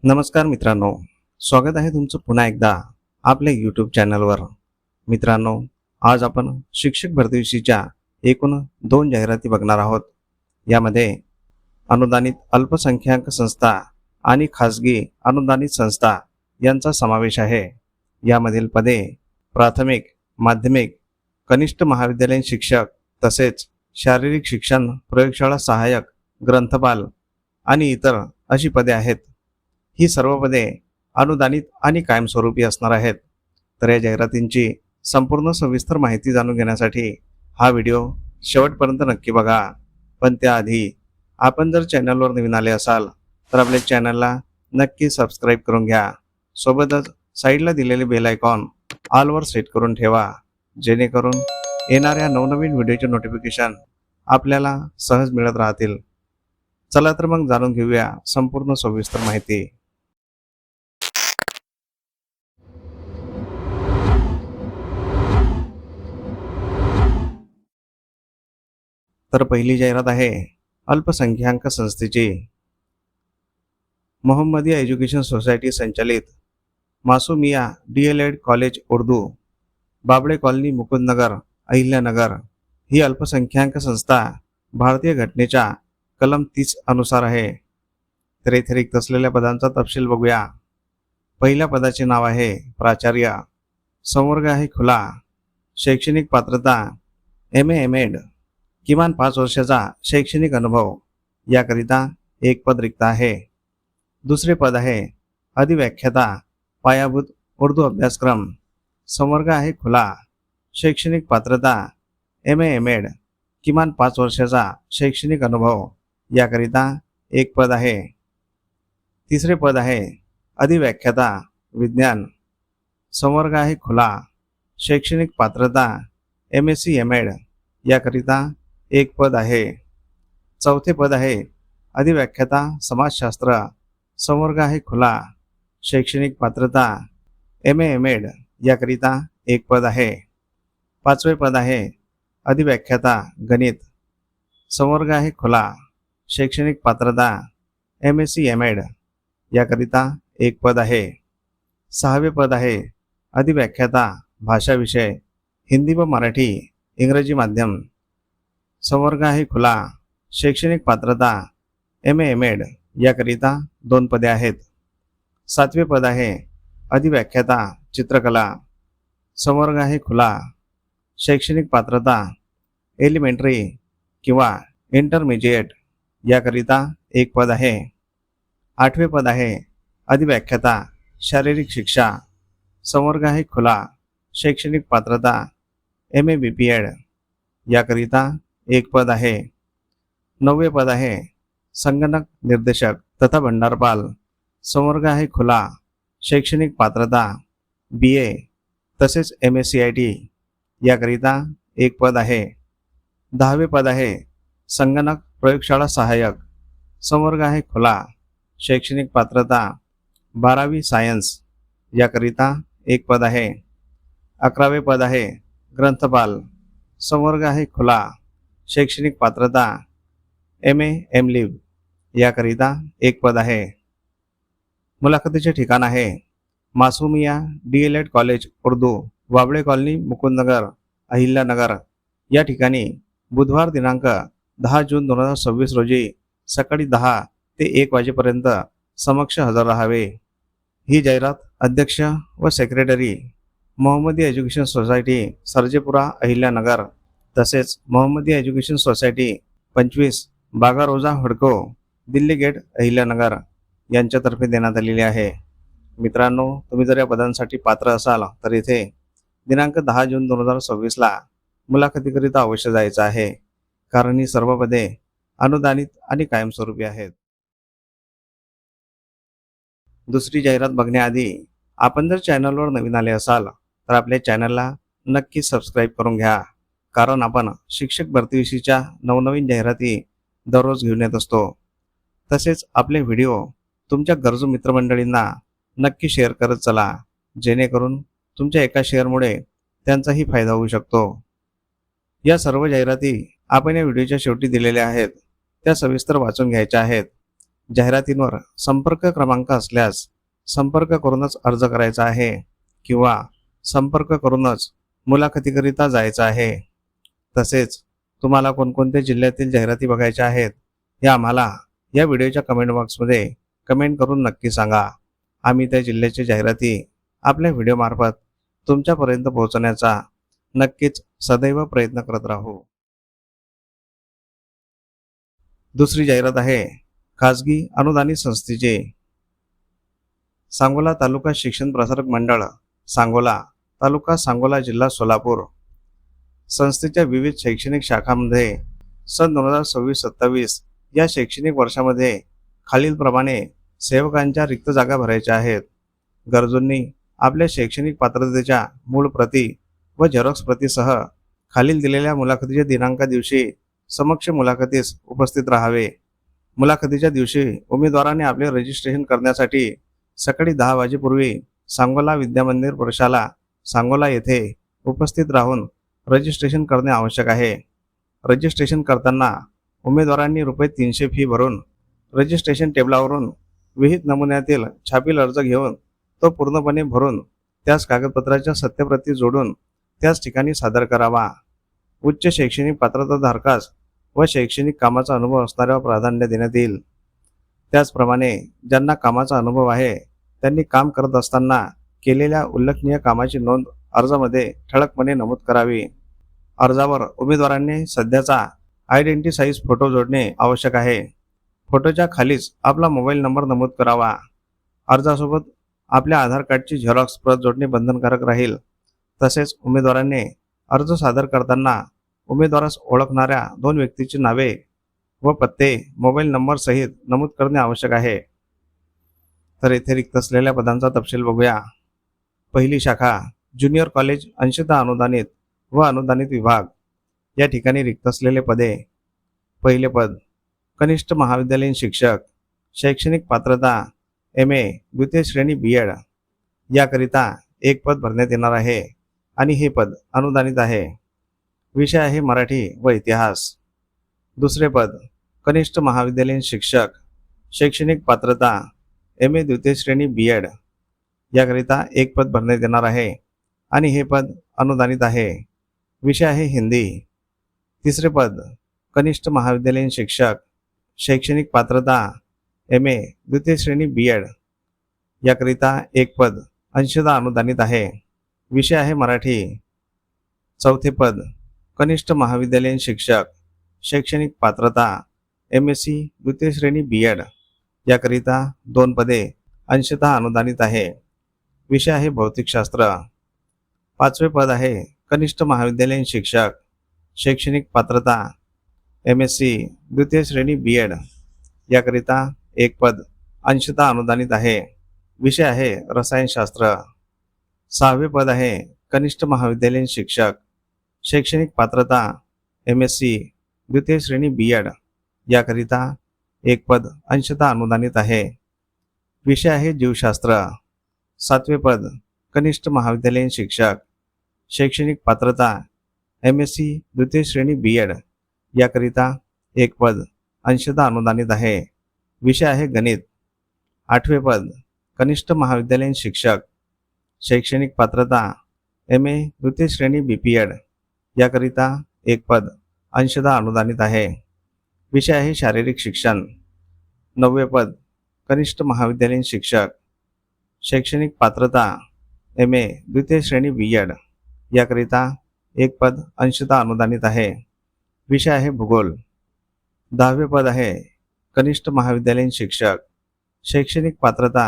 नमस्कार मित्रांनो, स्वागत आहे तुमचं पुन्हा एकदा आपल्या यूट्यूब चॅनलवर. मित्रांनो, आज आपण शिक्षक भरतीविषयीच्या एकूण 2 जाहिराती बघणार आहोत. यामध्ये अनुदानित अल्पसंख्याक संस्था आणि खाजगी अनुदानित संस्था यांचा समावेश आहे. यामधील पदे प्राथमिक, माध्यमिक, कनिष्ठ महाविद्यालयीन शिक्षक तसेच शारीरिक शिक्षण प्रयोगशाळा सहाय्यक, ग्रंथपाल आणि इतर अशी पदे आहेत. ही सर्व पदे अनुदानित आणि कायमस्वरूपी असणार आहेत. तर या जाहिरातींची संपूर्ण सविस्तर माहिती जाणून घेण्यासाठी हा व्हिडिओ शेवटपर्यंत नक्की बघा. पण त्याआधी आपण जर चॅनलवर नवीन आले असाल तर आपल्या चॅनलला नक्की सबस्क्राईब करून घ्या. सोबतच साईडला दिलेले बेल आयकॉन ऑलवर सेट करून ठेवा, जेणेकरून येणाऱ्या नवनवीन व्हिडिओचे नोटिफिकेशन आपल्याला सहज मिळत राहतील. चला तर मग जाणून घेऊया संपूर्ण सविस्तर माहिती. तर पहिली जाहिरात आहे अल्पसंख्याक संस्थेची. मोहम्मदिया एज्युकेशन सोसायटी संचालित Masoomiya DLED college Urdu, Babale colony, Mukundnagar, Ahilyanagar ही अल्पसंख्याक संस्था भारतीय घटनेच्या कलम 30 अनुसार आहे. तर येथे रिक्त असलेल्या पदांचा तपशील बघूया. पहिल्या पदाचे नाव आहे प्राचार्य. संवर्ग आहे खुला. शैक्षणिक पात्रता MA MEd, किमान 5 वर्षाचा शैक्षणिक अनुभव. याकरिता एक पद रिक्त आहे. दुसरे पद आहे अधिव्याख्याता, पायाभूत उर्दू अभ्यासक्रम. संवर्ग आहे खुला. शैक्षणिक पात्रता MA MEd, किमान 5 वर्षाचा शैक्षणिक अनुभव. याकरिता एक पद आहे. तिसरे पद आहे अधिव्याख्याता विज्ञान. संवर्ग आहे खुला. शैक्षणिक पात्रता MSc MEd. याकरिता एक पद आहे. चौथे पद आहे अधिव्याख्याता समाजशास्त्र. संवर्ग आहे खुला. शैक्षणिक पात्रता MA MEd. याकरिता एक पद आहे. पाचवे पद आहे अधिव्याख्याता गणित. संवर्ग आहे खुला. शैक्षणिक पात्रता MSc MEd. याकरिता एक पद आहे. सहावे पद आहे अधिव्याख्याता भाषा विषय, हिंदी व मराठी, इंग्रजी माध्यम. संवर्ग आहे खुला. शैक्षणिक पात्रता MA MEd. याकरिता 2 पदे आहेत. सातवे पद आहे अधिव्याख्याता चित्रकला. संवर्ग आहे खुला. शैक्षणिक पात्रता एलिमेंटरी किंवा इंटरमिजिएट. याकरिता एक पद आहे. आठवे पद आहे अधिव्याख्याता शारीरिक शिक्षा. संवर्ग आहे खुला. शैक्षणिक पात्रता MA BPEd. याकरिता एक पद आहे. नववे पद आहे संगणक निर्देशक तथा भंडारपाल. संवर्ग आहे खुला. शैक्षणिक पात्रता BA तसेच MA CIT. याकरिता एक पद आहे. दहावे पद आहे संगणक प्रयोगशाळा सहाय्यक. संवर्ग आहे खुला. शैक्षणिक पात्रता 12वी सायन्स. याकरिता एक पद आहे. 11वे पद आहे ग्रंथपाल. संवर्ग आहे खुला. शैक्षणिक पात्रता MA MLiv. याकरिता एक पद आहे. मुलाखतीचे ठिकाण आहे मासूमिया DLED college Urdu, Babale colony, Mukundnagar, Ahilyanagar. या ठिकाणी बुधवार दिनांक 10 जून 2026 रोजी सकाळी 10 ते 1 वाजेपर्यंत समक्ष हजर राहावे. ही जाहिरात अध्यक्ष व secretary Mohammadiya education society Sarjepura Ahilyanagar तसेच मोहम्मदिया एज्युकेशन सोसायटी 25 बागा रोजा हडको, दिल्ली गेट अहिल्यानगर यांच्यातर्फे देण्यात आलेली आहे. मित्रांनो, तुम्ही जर या पदांसाठी पात्र असाल तर इथे दिनांक 10 जून 2026 ला मुलाखतीकरिता अवश्य जायचं आहे, कारण ही सर्व पदे अनुदानित आणि कायमस्वरूपी आहेत. दुसरी जाहिरात बघण्याआधी आपण जर चॅनलवर नवीन आले असाल तर आपल्या चॅनलला नक्की सबस्क्राईब करून घ्या, कारण आपण शिक्षक भरतीविषयीच्या नवनवीन जाहिराती दररोज घेऊन येत असतो. तसेच आपले व्हिडिओ तुमच्या गरजू मित्रमंडळींना नक्की शेअर करत चला, जेणेकरून तुमच्या एका शेअरमुळे त्यांचाही फायदा होऊ शकतो. या सर्व जाहिराती आपण या व्हिडिओच्या शेवटी दिलेल्या आहेत, त्या सविस्तर वाचून घ्यायच्या आहेत, जाहिरातींवर संपर्क क्रमांक असल्यास संपर्क करूनच अर्ज करायचा आहे किंवा संपर्क करूनच मुलाखतीकरिता जायचं आहे। तसेच तुम्हाला कोणकोणत्या जिल्ह्यातील जाहिराती बघायच्या आहेत हे आम्हाला या व्हिडिओच्या कमेंट बॉक्समध्ये कमेंट करून नक्की सांगा। आम्ही त्या जिल्ह्याची जाहिराती आपल्या व्हिडिओमार्फत तुमच्यापर्यंत पोहोचवण्याचा नक्कीच सदैव प्रयत्न करत राहू। दुसरी जाहिरात आहे खाजगी अनुदानित संस्थेची। सांगोला तालुका शिक्षण प्रसारक मंडळ, सांगोला तालुका, सांगोला जिल्हा सोलापूर संस्थेच्या विविध शैक्षणिक शाखांमध्ये सन 2026-27 या शैक्षणिक वर्षामध्ये खालीलप्रमाणे सेवकांच्या रिक्त जागा भरायच्या आहेत। गरजूंनी आपल्या शैक्षणिक पात्रतेच्या मूळ प्रती व झेरॉक्स प्रतीसह खालील दिलेल्या मुलाखतीच्या दिनांका दिवशी समक्ष मुलाखतीस उपस्थित राहावे। मुलाखतीच्या दिवशी उमेदवाराने आपले रजिस्ट्रेशन करण्यासाठी सकाळी 10 वाजेपूर्वी सांगोला विद्यामंदिर प्रशाला, सांगोला येथे उपस्थित राहून रजिस्ट्रेशन करणे आवश्यक आहे। रजिस्ट्रेशन करताना उमेदवारांनी ₹300 फी भरून रजिस्ट्रेशन टेबलावरून विहित नमुन्यातील छापील अर्ज घेऊन तो पूर्णपणे भरून त्यास कागदपत्राच्या सत्यप्रती जोडून त्याच ठिकाणी सादर करावा। उच्च शैक्षणिक पात्रताधारकास व शैक्षणिक कामाचा अनुभव असणाऱ्यावर प्राधान्य देण्यात येईल। त्याचप्रमाणे ज्यांना कामाचा अनुभव आहे त्यांनी काम करत असताना केलेल्या उल्लेखनीय कामाची नोंद अर्जामध्ये ठळकपणे नमूद करावी। अर्जावर उमेदवारांनी सध्याचा आयडेंटिटी साईज फोटो जोडणे आवश्यक आहे। फोटोच्या खालीच आपला मोबाईल नंबर नमूद करावा। अर्जासोबत आपल्या आधार कार्डची झेरॉक्स प्रत जोडणे बंधनकारक राहील। तसेच उमेदवारांनी अर्ज सादर करताना उमेदवारास ओळखणाऱ्या 2 व्यक्तीची नावे व पत्ते मोबाईल नंबर सहित नमूद करणे आवश्यक आहे। तर येथे रिक्त असलेल्या पदांचा तपशील बघूया। पहिली शाखा ज्युनियर कॉलेज अंशतः अनुदानित व अनुदानित विभाग, या ठिकाणी रिक्त असलेले पदे। पहिले पद कनिष्ठ महाविद्यालयीन शिक्षक, शैक्षणिक पात्रता MA द्वितीय श्रेणी BEd, याकरिता 1 पद भरण्यात येणार आहे आणि हे पद अनुदानित आहे। विषय आहे मराठी व इतिहास। दुसरे पद कनिष्ठ महाविद्यालयीन शिक्षक, शैक्षणिक पात्रता MA द्वितीय श्रेणी BEd, याकरिता 1 पद भरण्यात येणार आहे आणि हे पद अनुदानित आहे। विषय आहे हिंदी। तिसरे पद कनिष्ठ महाविद्यालयीन शिक्षक, शैक्षणिक पात्रता MA द्वितीय श्रेणी BEd, याकरिता 1 पद अंशतः अनुदानित आहे। विषय आहे मराठी। चौथे पद कनिष्ठ महाविद्यालयीन शिक्षक, शैक्षणिक पात्रता MSc द्वितीय श्रेणी BEd, याकरिता 2 पदे अंशतः अनुदानित आहे। विषय आहे भौतिकशास्त्र। पाचवे पद आहे कनिष्ठ महाविद्यालयीन शिक्षक, शैक्षणिक पात्रता MSc द्वितीय श्रेणी BEd, याकरिता 1 पद अंशतः अनुदानित आहे। विषय आहे रसायनशास्त्र। सहावे पद आहे कनिष्ठ महाविद्यालयीन शिक्षक, शैक्षणिक पात्रता MSc द्वितीय श्रेणी BEd, याकरिता 1 पद अंशतः अनुदानित आहे। विषय आहे जीवशास्त्र। सातवे पद कनिष्ठ महाविद्यालयीन शिक्षक, शैक्षणिक पात्रता MSc द्वितीय श्रेणी BEd, याकरिता 1 पद अंशतः अनुदानित आहे। विषय आहे गणित। आठवे पद कनिष्ठ महाविद्यालयीन शिक्षक, शैक्षणिक पात्रता MA द्वितीय श्रेणी BPEd, याकरिता 1 पद अंशतः अनुदानित आहे। विषय आहे शारीरिक शिक्षण। नववे पद कनिष्ठ महाविद्यालयीन शिक्षक, शैक्षणिक पात्रता MA द्वितीय श्रेणी BEd, याकरिता 1 पद अंशतः अनुदानित आहे। विषय आहे भूगोल। 10वे पद आहे कनिष्ठ महाविद्यालयीन शिक्षक, शैक्षणिक पात्रता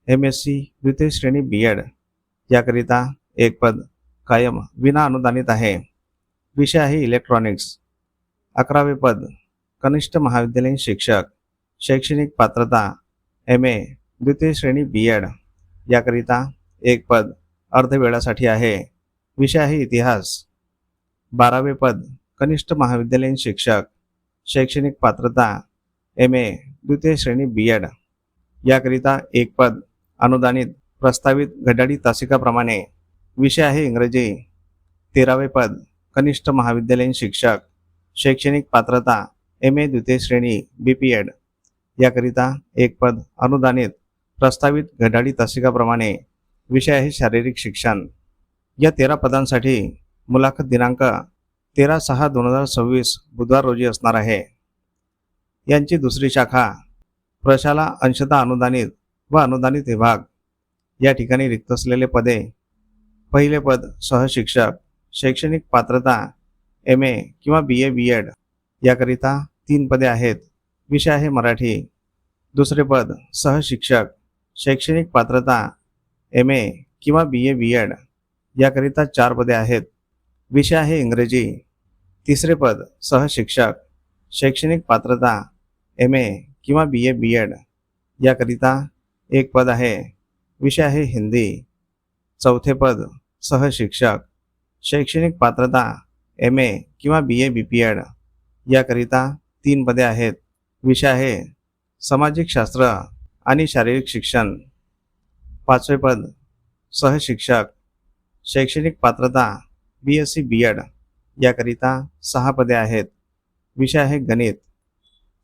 MSc द्वितीय श्रेणी BEd, याकरिता 1 पद कायम विना अनुदानित आहे। विषय आहे इलेक्ट्रॉनिक्स। 11वे पद कनिष्ठ महाविद्यालयीन शिक्षक, शैक्षणिक पात्रता MA द्वितीय श्रेणी BEd, याकरिता 1 पद अर्धवेळासाठी आहे। विषय आहे इतिहास। 12वे पद कनिष्ठ महाविद्यालयीन शिक्षक, शैक्षणिक पात्रता MA द्वितीय श्रेणी BEd, याकरिता 1 पद अनुदानित प्रस्तावित घड्याळी तासिकाप्रमाणे। विषय आहे इंग्रजी। 13वे पद कनिष्ठ महाविद्यालयीन शिक्षक, शैक्षणिक पात्रता MA द्वितीय श्रेणी BPEd, याकरिता एक पद अनुदानित प्रस्तावित घड्याळी तासिकाप्रमाणे. विषय आहे शारीरिक शिक्षण. या 13 पदांसाठी मुलाखत दिनांक 13/6/2026 बुधवार रोजी असणार आहे. यांची दुसरी शाखा प्रशाला अंशतः अनुदानित व अनुदानित विभाग. या ठिकाणी रिक्त असलेले पदे. पहिले पद सहशिक्षक. शैक्षणिक पात्रता MA किंवा BA BEd. याकरिता 3 पदे आहेत. विषय आहे मराठी. दुसरे पद सहशिक्षक. शैक्षणिक पात्रता MA किंवा BA BEd. याकरिता 4 पदे आहेत. विषय आहे इंग्रजी. तिसरे पद सहशिक्षक. शैक्षणिक पात्रता MA किंवा BA BEd. याकरिता 1 पद आहे. विषय आहे हिंदी. चौथे पद सहशिक्षक. शैक्षणिक पात्रता MA किंवा BA BPEd. याकरिता 3 पदे आहेत. विषय आहे सामाजिक शास्त्र आणि शारीरिक शिक्षण. पाचवे पद सहशिक्षक. शैक्षणिक पात्रता BSc BEd. याकरिता 6 पदे आहेत. विषय आहे गणित.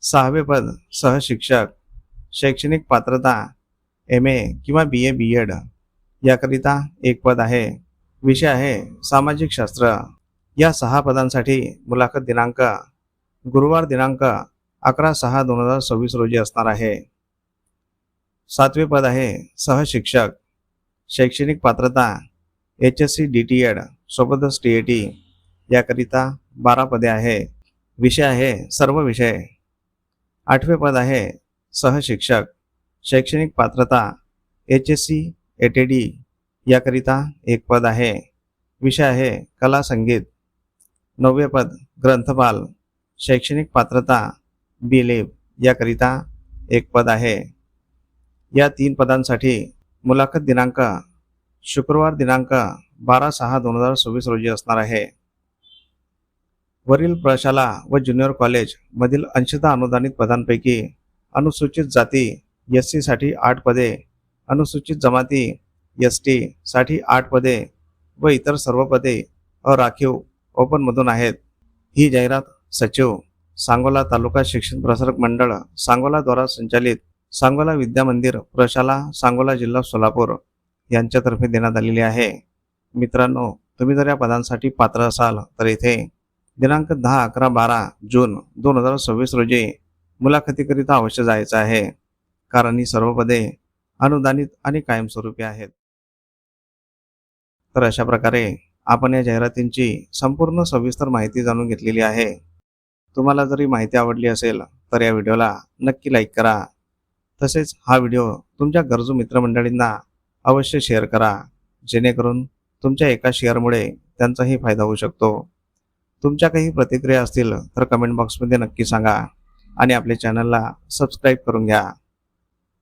सहावे पद सहशिक्षक. शैक्षणिक पात्रता MA किंवा BA BEd. याकरिता 1 पद आहे. विषय आहे सामाजिक शास्त्र. या 6 पदांसाठी मुलाखत दिनांक गुरुवार दिनांक 11/6/2026 रोजी असणार आहे. 7वे पद आहे सहशिक्षक. शैक्षणिक पात्रता HSC DTED सोबतच TAT. याकरिता 12 पदे आहे. विषय आहे सर्व विषय. 8वे पद आहे सहशिक्षक. शैक्षणिक पात्रता HSC ATD. याकरिता 1 पद आहे. विषय आहे कला संगीत. 9वे पद ग्रंथपाल. शैक्षणिक पात्रता BLib. याकरिता 1 पद आहे. या 3 पदांसाठी मुलाखत दिनांक शुक्रवार दिनांक 12/6/2026 रोजी असणार आहे. वरील प्रशाला व ज्युनियर कॉलेज मधील अंशतः अनुदानित पदांपैकी अनुसूचित जाती SC साठी 8 पदे, अनुसूचित जमाती ST साठी 8 पदे व इतर सर्व पदे अराखीव ओपनमधून आहेत. ही जाहिरात सचिव सांगोला तालुका शिक्षण प्रसारक मंडळ सांगोला द्वारा संचालित सांगोला विद्या मंदिर प्रशाला सांगोला जिल्हा सोलापूर यांच्यातर्फे देण्यात आलेली आहे. मित्रांनो, तुम्ही जर या पदांसाठी पात्र असाल तर इथे दिनांक 10, 11, 12 जून 2026 रोजी मुलाखतीकरिता अवश्य जायचं आहे, कारण ही सर्व पदे अनुदानित आणि कायमस्वरूपी आहेत. तर अशा प्रकारे आपण या जाहिरातींची संपूर्ण सविस्तर माहिती जाणून घेतलेली आहे. तुम्हाला जरी माहिती आवडली असेल तर या व्हिडिओला नक्की लाईक करा. तसेच हा व्हिडिओ तुमच्या गरजू मित्रमंडळींना अवश्य शेअर करा, जेणेकरून तुमच्या एका शेअरमुळे त्यांचाही फायदा होऊ शकतो. तुमच्या काही प्रतिक्रिया असतील तर कमेंट बॉक्समध्ये नक्की सांगा आणि आपल्या चॅनलला सबस्क्राईब करून घ्या.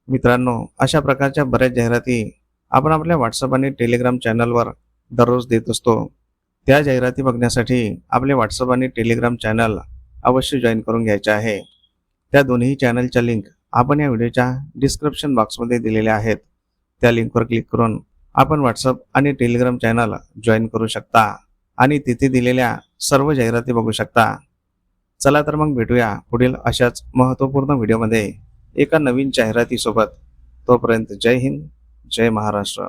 मित्रांनो, अशा प्रकारच्या बऱ्याच जाहिराती आपण आपल्या व्हॉट्सअप आणि टेलिग्राम चॅनलवर दररोज देत असतो. त्या जाहिराती बघण्यासाठी आपले व्हॉट्सअप आणि टेलिग्राम चॅनल अवश्य जॉईन करून घ्यायचे आहे. त्या दोन्ही चॅनलच्या लिंक आपण या व्हिडिओच्या डिस्क्रिप्शन बॉक्समध्ये दिलेल्या आहेत. त्या लिंकवर क्लिक करून आपण व्हॉट्सअप आणि टेलिग्राम चॅनल जॉईन करू शकता आणि तिथे दिलेल्या सर्व जाहिराती बघू शकता. चला तर मग भेटूया पुढील अशाच महत्त्वपूर्ण व्हिडिओमध्ये एका नवीन जाहिरातीसोबत. तोपर्यंत जय हिंद, जय महाराष्ट्र.